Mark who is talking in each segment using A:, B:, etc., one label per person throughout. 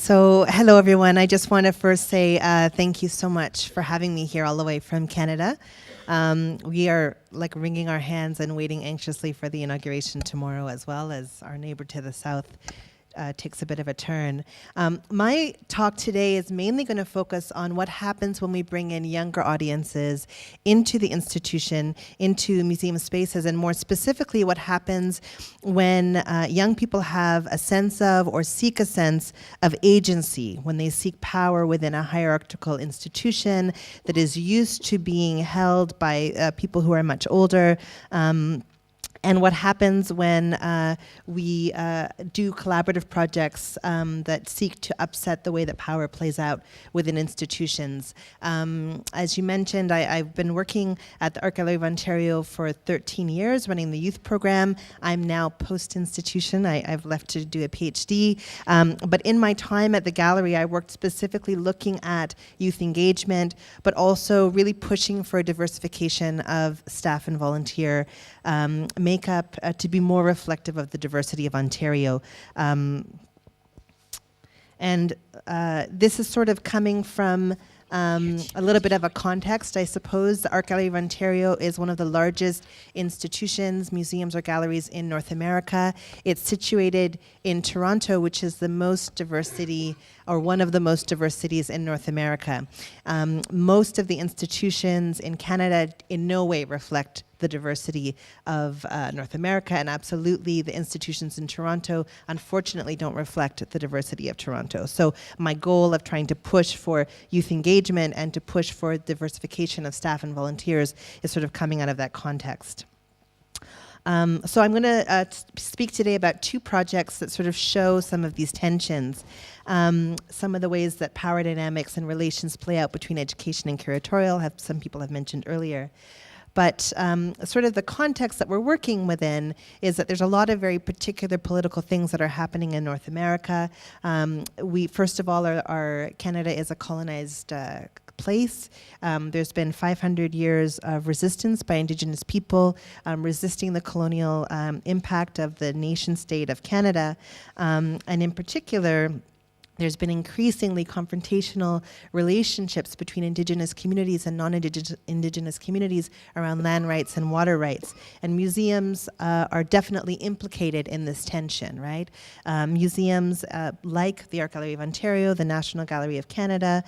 A: So hello, everyone. I just want to first say thank you so much for having me here all the way from Canada. We are like wringing our hands and waiting anxiously for the inauguration tomorrow, as well as our neighbor to the south takes a bit of a turn. My talk today is mainly going to focus on what happens when we bring in younger audiences into the institution, into museum spaces, and more specifically what happens when young people have a sense of or seek a sense of agency, when they seek power within a hierarchical institution that is used to being held by people who are much older. And what happens when we do collaborative projects that seek to upset the way that power plays out within institutions. As you mentioned, I've been working at the Art Gallery of Ontario for 13 years, running the youth program. I'm now post-institution. I've left to do a PhD. But in my time at the gallery, I worked specifically looking at youth engagement, but also really pushing for a diversification of staff and volunteer makeup to be more reflective of the diversity of Ontario. This is sort of coming from a little bit of a context, I suppose. The Art Gallery of Ontario is one of the largest institutions, museums or galleries in North America. It's situated in Toronto, which is the most diversity, or one of the most diverse cities in North America. Most of the institutions in Canada in no way reflect the diversity of North America, and absolutely the institutions in Toronto unfortunately don't reflect the diversity of Toronto. So my goal of trying to push for youth engagement and to push for diversification of staff and volunteers is sort of coming out of that context. So I'm going to speak today about two projects that sort of show some of these tensions, some of the ways that power dynamics and relations play out between education and curatorial, some people have mentioned earlier. But sort of the context that we're working within is that there's a lot of very particular political things that are happening in North America. We, first of all, Canada is a colonized place. There's been 500 years of resistance by Indigenous people, resisting the colonial impact of the nation state of Canada. And in particular, there's been increasingly confrontational relationships between Indigenous communities and non-Indigenous communities around land rights and water rights. And museums are definitely implicated in this tension, right? Museums like the Art Gallery of Ontario, the National Gallery of Canada,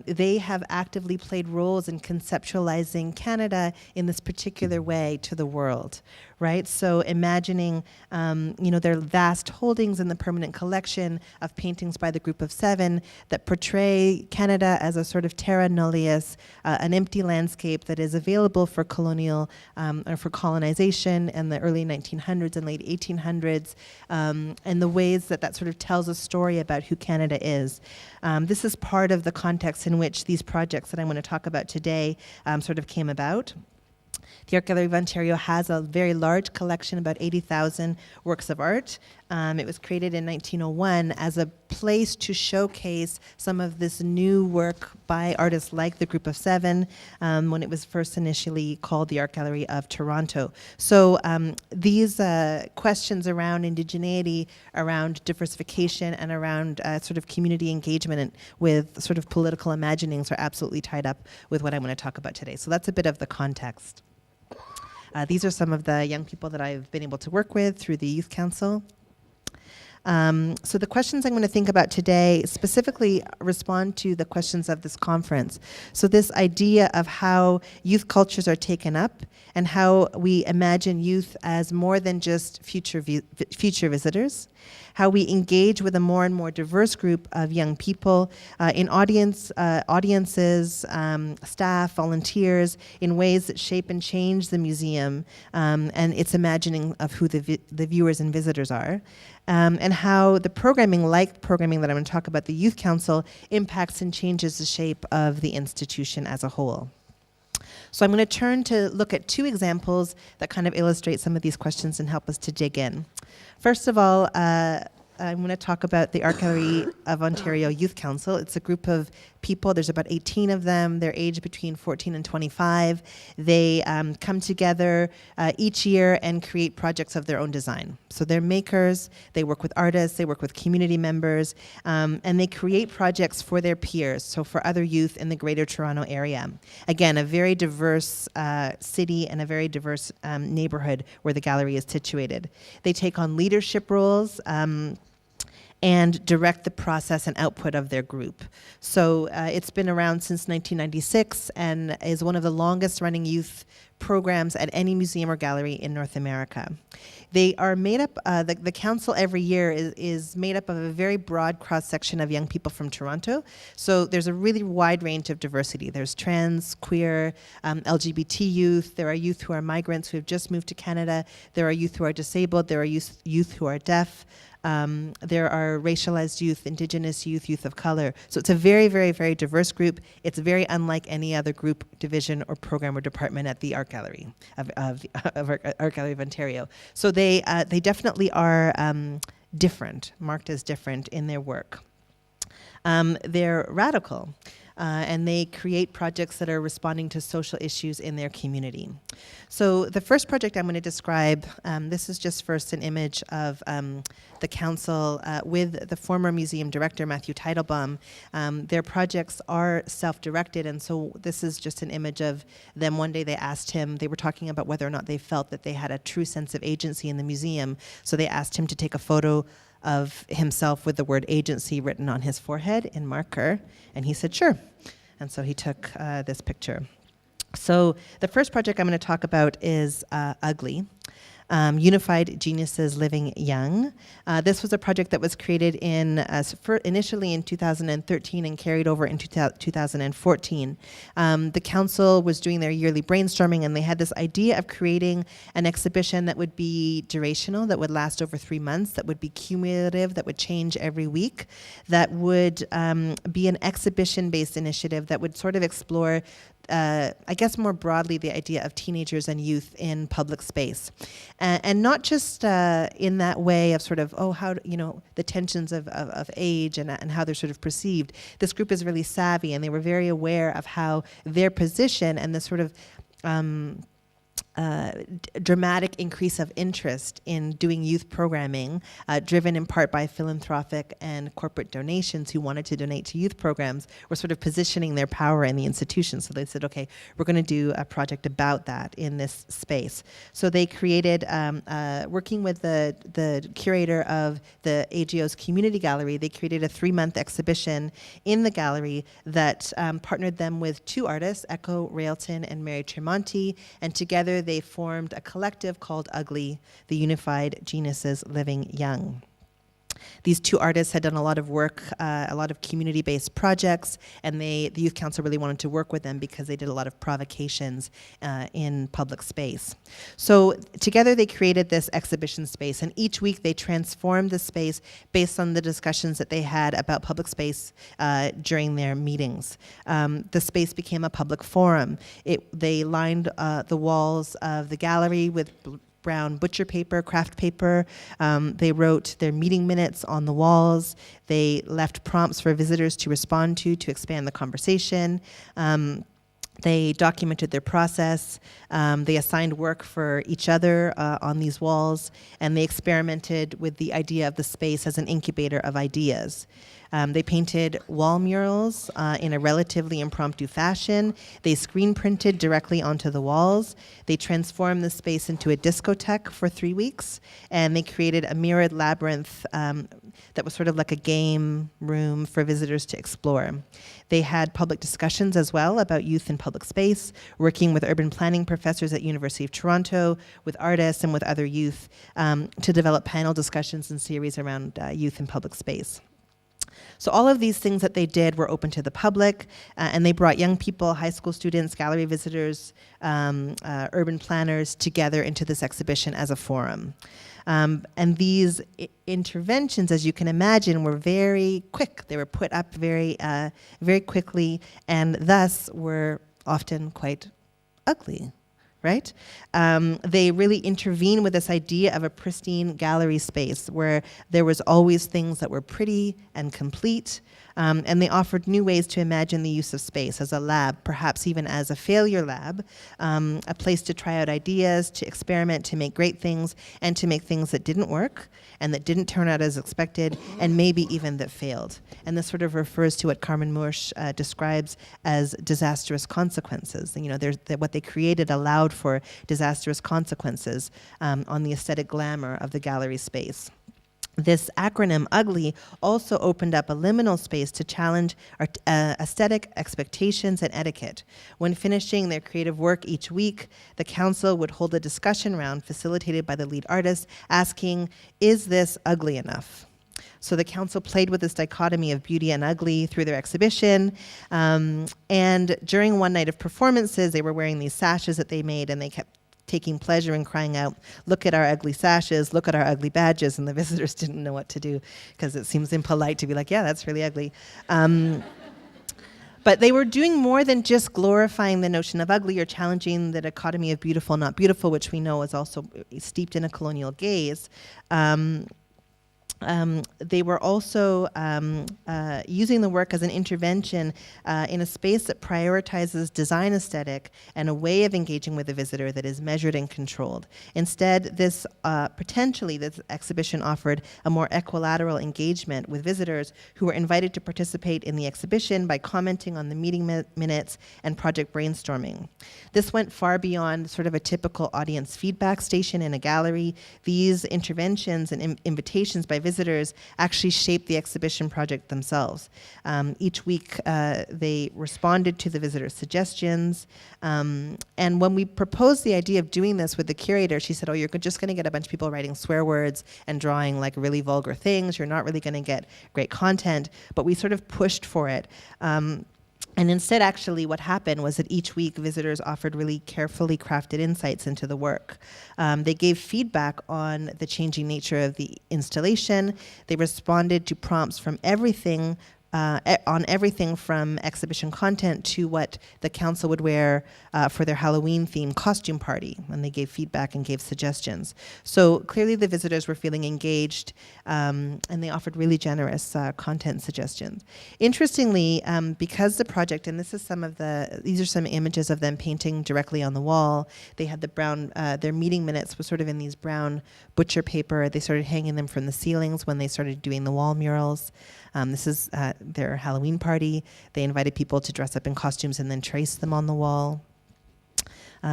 A: they have actively played roles in conceptualizing Canada in this particular way to the world, right? So imagining, their vast holdings in the permanent collection of paintings by the Group of Seven that portray Canada as a sort of terra nullius, an empty landscape that is available for colonial or for colonization in the early 1900s and late 1800s, and the ways that sort of tells a story about who Canada is. This is part of the context in which these projects that I'm going to talk about today sort of came about. The Art Gallery of Ontario has a very large collection, about 80,000 works of art. It was created in 1901 as a place to showcase some of this new work by artists like the Group of Seven, when it was first initially called the Art Gallery of Toronto. So these questions around indigeneity, around diversification, and around sort of community engagement with sort of political imaginings are absolutely tied up with what I'm going to talk about today. So that's a bit of the context. These are some of the young people that I've been able to work with through the Youth Council. So the questions I'm going to think about today specifically respond to the questions of this conference. So this idea of how youth cultures are taken up and how we imagine youth as more than just future visitors, how we engage with a more and more diverse group of young people in audiences, staff, volunteers, in ways that shape and change the museum and its imagining of who the viewers and visitors are. And how the programming, like programming that I'm going to talk about, the Youth Council, impacts and changes the shape of the institution as a whole. So I'm going to turn to look at two examples that kind of illustrate some of these questions and help us to dig in. First of all, I'm going to talk about the Art Gallery of Ontario Youth Council. It's a group of people. There's about 18 of them. They're aged between 14 and 25. They come together each year and create projects of their own design. So they're makers, they work with artists, they work with community members, and they create projects for their peers, so for other youth in the Greater Toronto Area. Again, a very diverse city and a very diverse neighborhood where the gallery is situated. They take on leadership roles and direct the process and output of their group. So it's been around since 1996 and is one of the longest running youth programs at any museum or gallery in North America. They are made up, the council every year is made up of a very broad cross-section of young people from Toronto. So there's a really wide range of diversity. There's trans, queer, LGBT youth. There are youth who are migrants who have just moved to Canada. There are youth who are disabled. There are youth who are deaf. There are racialized youth, Indigenous youth, youth of color. So it's a very, very, very diverse group. It's very unlike any other group, division, or program or department at the Art Gallery of Art Gallery of Ontario. So they definitely are different, marked as different in their work. They're radical. And they create projects that are responding to social issues in their community. So the first project I'm going to describe, this is just first an image of the council with the former museum director, Matthew Teitelbaum. Their projects are self-directed, and so this is just an image of them. One day they asked him, they were talking about whether or not they felt that they had a true sense of agency in the museum, so they asked him to take a photo of himself with the word agency written on his forehead in marker, and he said, sure. And so he took this picture. So the first project I'm going to talk about is Ugly. Unified Geniuses Living Young. This was a project that was created initially in 2013 and carried over into 2014. The council was doing their yearly brainstorming, and they had this idea of creating an exhibition that would be durational, that would last over 3 months, that would be cumulative, that would change every week, that would be an exhibition-based initiative that would sort of explore I guess more broadly, the idea of teenagers and youth in public space. And not just in that way of sort of, how, the tensions of age and how they're sort of perceived. This group is really savvy, and they were very aware of how their position and the sort of dramatic increase of interest in doing youth programming, driven in part by philanthropic and corporate donations who wanted to donate to youth programs, were sort of positioning their power in the institution. So they said, okay, we're going to do a project about that in this space. So they created, working with the curator of the AGO's community gallery, they created a 3-month exhibition in the gallery that partnered them with 2 artists, Echo Railton and Mary Tremonti, and together they formed a collective called Ugly, the Unified Geniuses Living Young. These 2 artists had done a lot of work, a lot of community-based projects, and the Youth Council really wanted to work with them because they did a lot of provocations in public space. So together they created this exhibition space, and each week they transformed the space based on the discussions that they had about public space during their meetings. The space became a public forum. They lined the walls of the gallery with brown butcher paper, craft paper. They wrote their meeting minutes on the walls. They left prompts for visitors to respond to expand the conversation. They documented their process. They assigned work for each other on these walls, and they experimented with the idea of the space as an incubator of ideas. They painted wall murals in a relatively impromptu fashion. They screen printed directly onto the walls. They transformed the space into a discotheque for 3 weeks, and they created a mirrored labyrinth that was sort of like a game room for visitors to explore. They had public discussions as well about youth in public space, working with urban planning professors at University of Toronto, with artists and with other youth to develop panel discussions and series around youth in public space. So all of these things that they did were open to the public, and they brought young people, high school students, gallery visitors, urban planners together into this exhibition as a forum. And these interventions, as you can imagine, were very quick. They were put up very quickly, and thus were often quite ugly, right? They really intervene with this idea of a pristine gallery space where there was always things that were pretty and complete, and they offered new ways to imagine the use of space as a lab, perhaps even as a failure lab, a place to try out ideas, to experiment, to make great things, and to make things that didn't work and that didn't turn out as expected, and maybe even that failed. And this sort of refers to what Carmen Mursch describes as disastrous consequences. You know, what they created allowed for disastrous consequences on the aesthetic glamour of the gallery space. This acronym, UGLY, also opened up a liminal space to challenge aesthetic expectations and etiquette. When finishing their creative work each week, the council would hold a discussion round facilitated by the lead artist, asking, is this ugly enough? So the council played with this dichotomy of beauty and ugly through their exhibition. And during one night of performances, they were wearing these sashes that they made, and they kept taking pleasure in crying out, look at our ugly sashes, look at our ugly badges, and the visitors didn't know what to do because it seems impolite to be like, yeah, that's really ugly. But they were doing more than just glorifying the notion of ugly or challenging the dichotomy of beautiful, not beautiful, which we know is also steeped in a colonial gaze. They were also using the work as an intervention in a space that prioritizes design aesthetic and a way of engaging with the visitor that is measured and controlled. Instead, this exhibition offered a more equilateral engagement with visitors who were invited to participate in the exhibition by commenting on the meeting minutes and project brainstorming. This went far beyond sort of a typical audience feedback station in a gallery. These interventions and invitations by visitors actually shaped the exhibition project themselves. Each week, they responded to the visitors' suggestions. And when we proposed the idea of doing this with the curator, she said, oh, you're just going to get a bunch of people writing swear words and drawing like really vulgar things. You're not really going to get great content. But we sort of pushed for it. And instead, actually, what happened was that each week, visitors offered really carefully crafted insights into the work. They gave feedback on the changing nature of the installation. They responded to prompts from everything from exhibition content to what the council would wear for their Halloween-themed costume party, and they gave feedback and gave suggestions. So clearly the visitors were feeling engaged, and they offered really generous content suggestions. Interestingly, because the project, and these are some images of them painting directly on the wall. They had the brown, their meeting minutes was sort of in these brown butcher paper. They started hanging them from the ceilings when they started doing the wall murals. This is their Halloween party. They invited people to dress up in costumes and then trace them on the wall.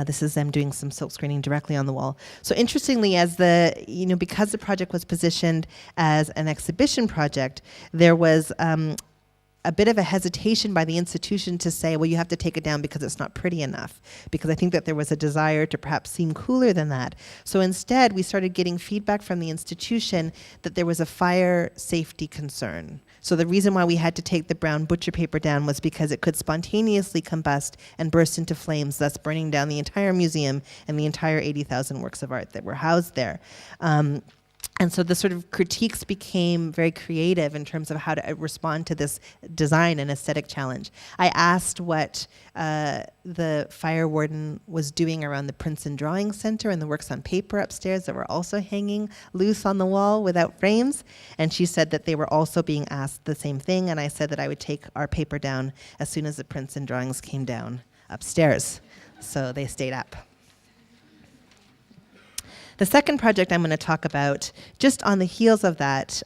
A: This is them doing some silk screening directly on the wall. So interestingly, because the project was positioned as an exhibition project, there was a bit of a hesitation by the institution to say, well, you have to take it down because it's not pretty enough, because I think that there was a desire to perhaps seem cooler than that. So instead, we started getting feedback from the institution that there was a fire safety concern. So the reason why we had to take the brown butcher paper down was because it could spontaneously combust and burst into flames, thus burning down the entire museum and the entire 80,000 works of art that were housed there. And so the sort of critiques became very creative in terms of how to respond to this design and aesthetic challenge. I asked what the fire warden was doing around the Prints and Drawing Center and the works on paper upstairs that were also hanging loose on the wall without frames. And she said that they were also being asked the same thing. And I said that I would take our paper down as soon as the prints and drawings came down upstairs. So they stayed up. The second project I'm going to talk about, just on the heels of that,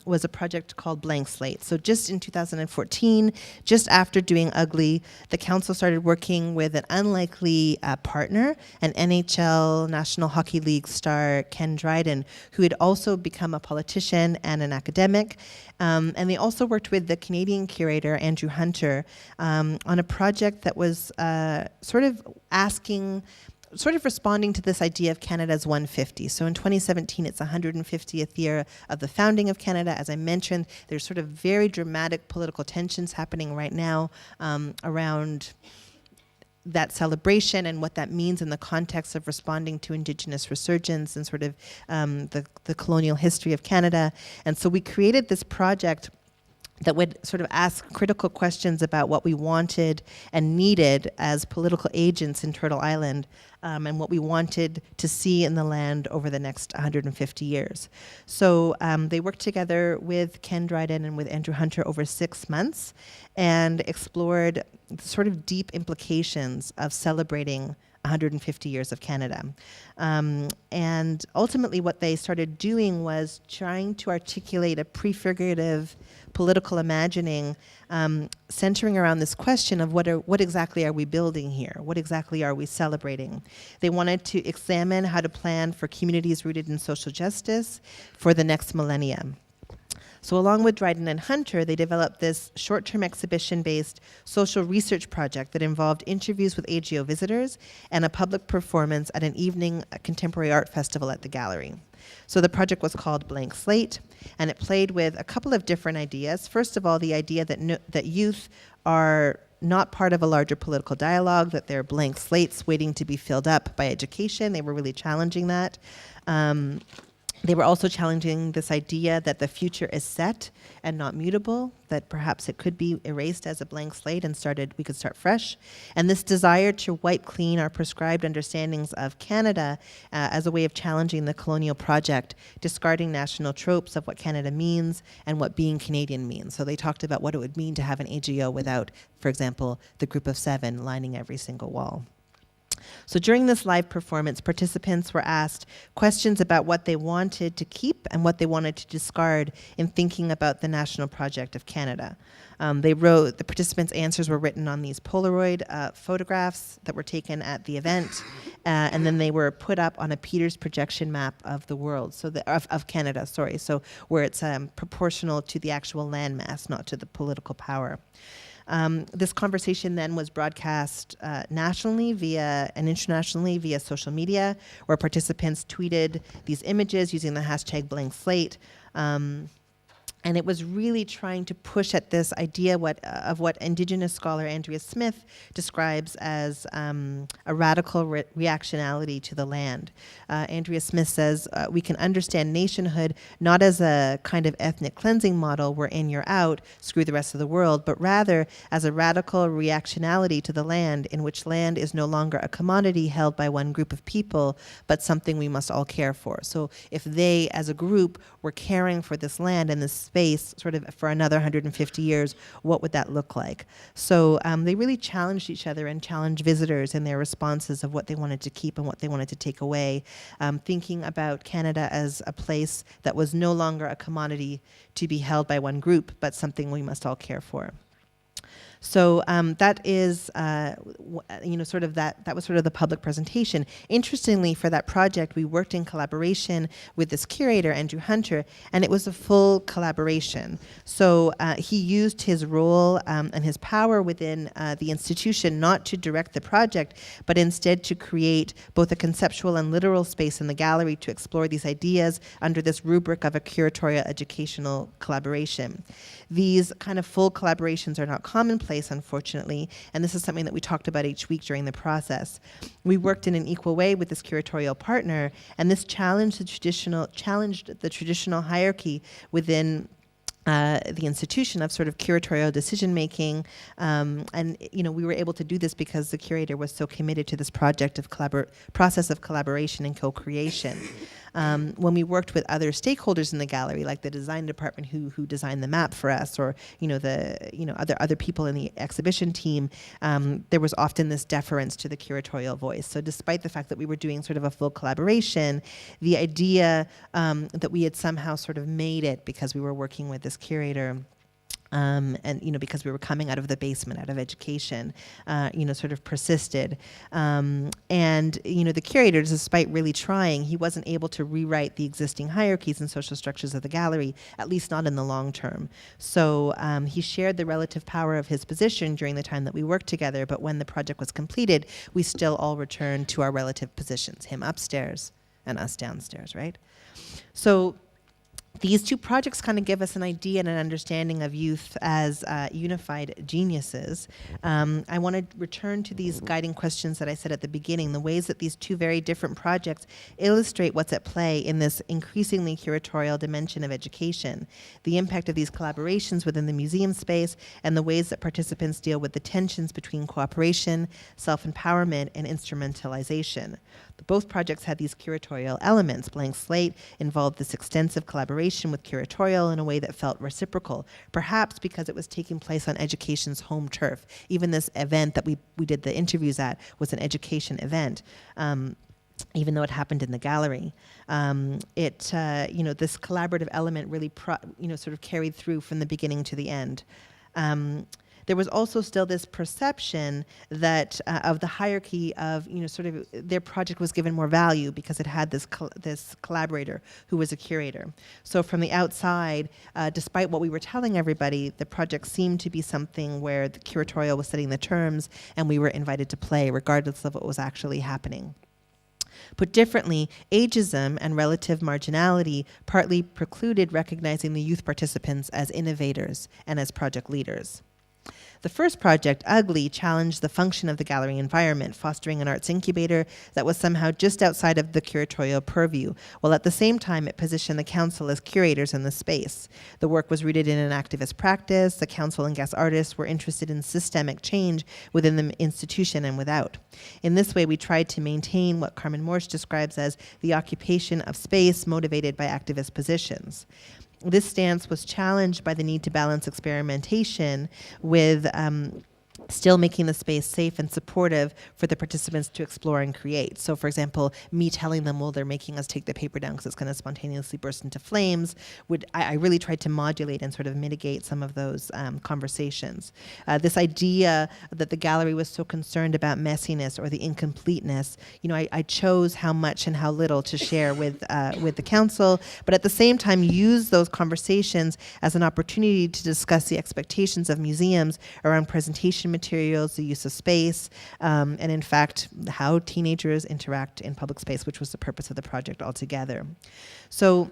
A: was a project called Blank Slate. So just in 2014, just after doing Ugly, the council started working with an unlikely partner, an NHL National Hockey League star, Ken Dryden, who had also become a politician and an academic. And they also worked with the Canadian curator, Andrew Hunter, on a project that was sort of responding to this idea of Canada's 150. So in 2017, it's 150th year of the founding of Canada. As I mentioned, there's sort of very dramatic political tensions happening right now around that celebration and what that means in the context of responding to Indigenous resurgence and sort of the colonial history of Canada. And so we created this project that would sort of ask critical questions about what we wanted and needed as political agents in Turtle Island, and what we wanted to see in the land over the next 150 years. So they worked together with Ken Dryden and with Andrew Hunter over 6 months and explored the sort of deep implications of celebrating 150 years of Canada. And ultimately what they started doing was trying to articulate a prefigurative political imagining centering around this question of what exactly are we building here? What exactly are we celebrating? They wanted to examine how to plan for communities rooted in social justice for the next millennium. So along with Dryden and Hunter, they developed this short-term exhibition-based social research project that involved interviews with AGO visitors and a public performance at an evening contemporary art festival at the gallery. So the project was called Blank Slate, and it played with a couple of different ideas. First of all, the idea that youth are not part of a larger political dialogue, that they're blank slates waiting to be filled up by education. They were really challenging that. They were also challenging this idea that the future is set and not mutable, that perhaps it could be erased as a blank slate and we could start fresh. And this desire to wipe clean our prescribed understandings of Canada as a way of challenging the colonial project, discarding national tropes of what Canada means and what being Canadian means. So they talked about what it would mean to have an AGO without, for example, the group of 7 lining every single wall. So during this live performance, participants were asked questions about what they wanted to keep and what they wanted to discard in thinking about the national project of Canada. The participants' answers were written on these Polaroid photographs that were taken at the event, and then they were put up on a Peters projection map of the world, of Canada, so where it's proportional to the actual landmass, not to the political power. This conversation then was broadcast nationally and internationally via social media, where participants tweeted these images using the hashtag blank slate. And it was really trying to push at this idea of what Indigenous scholar Andrea Smith describes as a radical reactionality to the land. Andrea Smith says, we can understand nationhood not as a kind of ethnic cleansing model, we're in, you're out, screw the rest of the world, but rather as a radical reactionality to the land, in which land is no longer a commodity held by one group of people, but something we must all care for. So if they, as a group, were caring for this land and this space sort of for another 150 years, what would that look like? So they really challenged each other and challenged visitors in their responses of what they wanted to keep and what they wanted to take away, thinking about Canada as a place that was no longer a commodity to be held by one group, but something we must all care for. So that is, that was sort of the public presentation. Interestingly, for that project, we worked in collaboration with this curator, Andrew Hunter, and it was a full collaboration. So he used his role and his power within the institution not to direct the project, but instead to create both a conceptual and literal space in the gallery to explore these ideas under this rubric of a curatorial educational collaboration. These kind of full collaborations are not commonplace, unfortunately, and this is something that we talked about each week during the process. We worked in an equal way with this curatorial partner, and this challenged the traditional hierarchy within the institution of sort of curatorial decision making, and we were able to do this because the curator was so committed to this project of process of collaboration and co-creation. When we worked with other stakeholders in the gallery, like the design department who designed the map for us, or other people in the exhibition team, there was often this deference to the curatorial voice. So despite the fact that we were doing sort of a full collaboration, the idea that we had somehow sort of made it because we were working with this curator, and because we were coming out of the basement, out of education, sort of persisted. And the curator, despite really trying, he wasn't able to rewrite the existing hierarchies and social structures of the gallery, at least not in the long term. So he shared the relative power of his position during the time that we worked together, but when the project was completed, we still all returned to our relative positions, him upstairs and us downstairs, right? So these two projects kind of give us an idea and an understanding of youth as unified geniuses. I want to return to these guiding questions that I said at the beginning, the ways that these two very different projects illustrate what's at play in this increasingly curatorial dimension of education, the impact of these collaborations within the museum space, and the ways that participants deal with the tensions between cooperation, self-empowerment, and instrumentalization. Both projects had these curatorial elements. Blank Slate involved this extensive collaboration with curatorial in a way that felt reciprocal, perhaps because it was taking place on education's home turf. Even this event that we did the interviews at was an education event. Even though it happened in the gallery, this collaborative element really, sort of carried through from the beginning to the end. There was also still this perception that of the hierarchy of, sort of their project was given more value because it had this collaborator who was a curator. So from the outside, despite what we were telling everybody, the project seemed to be something where the curatorial was setting the terms and we were invited to play regardless of what was actually happening. Put differently, ageism and relative marginality partly precluded recognizing the youth participants as innovators and as project leaders. The first project, Ugly, challenged the function of the gallery environment, fostering an arts incubator that was somehow just outside of the curatorial purview, while at the same time it positioned the council as curators in the space. The work was rooted in an activist practice. The council and guest artists were interested in systemic change within the institution and without. In this way, we tried to maintain what Carmen Morsch describes as the occupation of space motivated by activist positions. This stance was challenged by the need to balance experimentation with still making the space safe and supportive for the participants to explore and create. So for example, me telling them, well, they're making us take the paper down because it's going to spontaneously burst into flames, I really tried to modulate and sort of mitigate some of those conversations. This idea that the gallery was so concerned about messiness or the incompleteness, I chose how much and how little to share with the council, but at the same time use those conversations as an opportunity to discuss the expectations of museums around presentation materials, the use of space, and in fact, how teenagers interact in public space, which was the purpose of the project altogether. So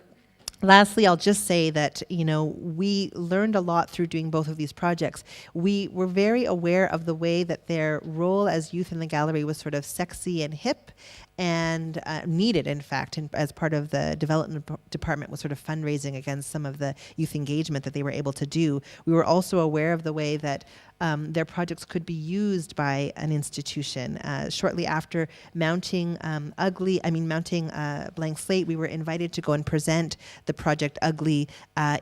A: lastly, I'll just say that, we learned a lot through doing both of these projects. We were very aware of the way that their role as youth in the gallery was sort of sexy and hip, and needed, in fact, as part of the development department was sort of fundraising against some of the youth engagement that they were able to do. We were also aware of the way that their projects could be used by an institution. Shortly after mounting Blank Slate, we were invited to go and present the project Ugly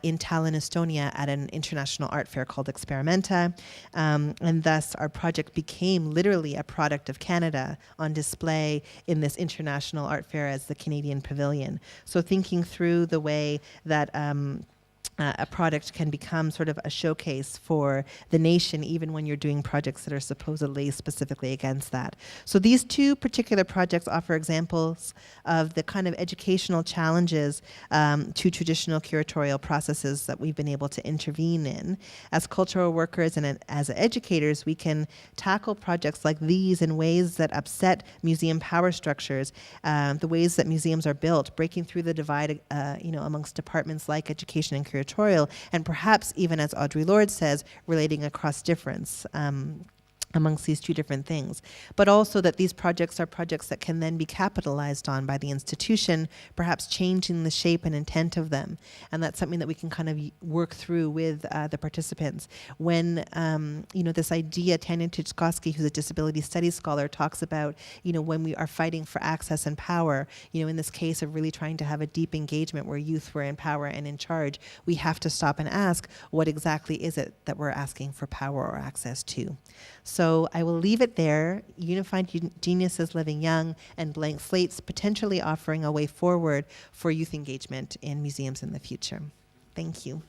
A: in Tallinn, Estonia at an international art fair called Experimenta. And thus our project became literally a product of Canada on display in this international art fair as the Canadian Pavilion. So thinking through the way that a product can become sort of a showcase for the nation, even when you're doing projects that are supposedly specifically against that. So these two particular projects offer examples of the kind of educational challenges to traditional curatorial processes that we've been able to intervene in. As cultural workers and as educators, we can tackle projects like these in ways that upset museum power structures, the ways that museums are built, breaking through the divide amongst departments like education and curatorial, and perhaps even, as Audre Lorde says, relating across difference amongst these two different things. But also that these projects are projects that can then be capitalized on by the institution, perhaps changing the shape and intent of them. And that's something that we can kind of work through with the participants. When, this idea, Tanya Tchaikovsky, who's a disability studies scholar, talks about, when we are fighting for access and power, in this case of really trying to have a deep engagement where youth were in power and in charge, we have to stop and ask, what exactly is it that we're asking for power or access to? So I will leave it there. Unified Geniuses Living Young and Blank Slates potentially offering a way forward for youth engagement in museums in the future. Thank you.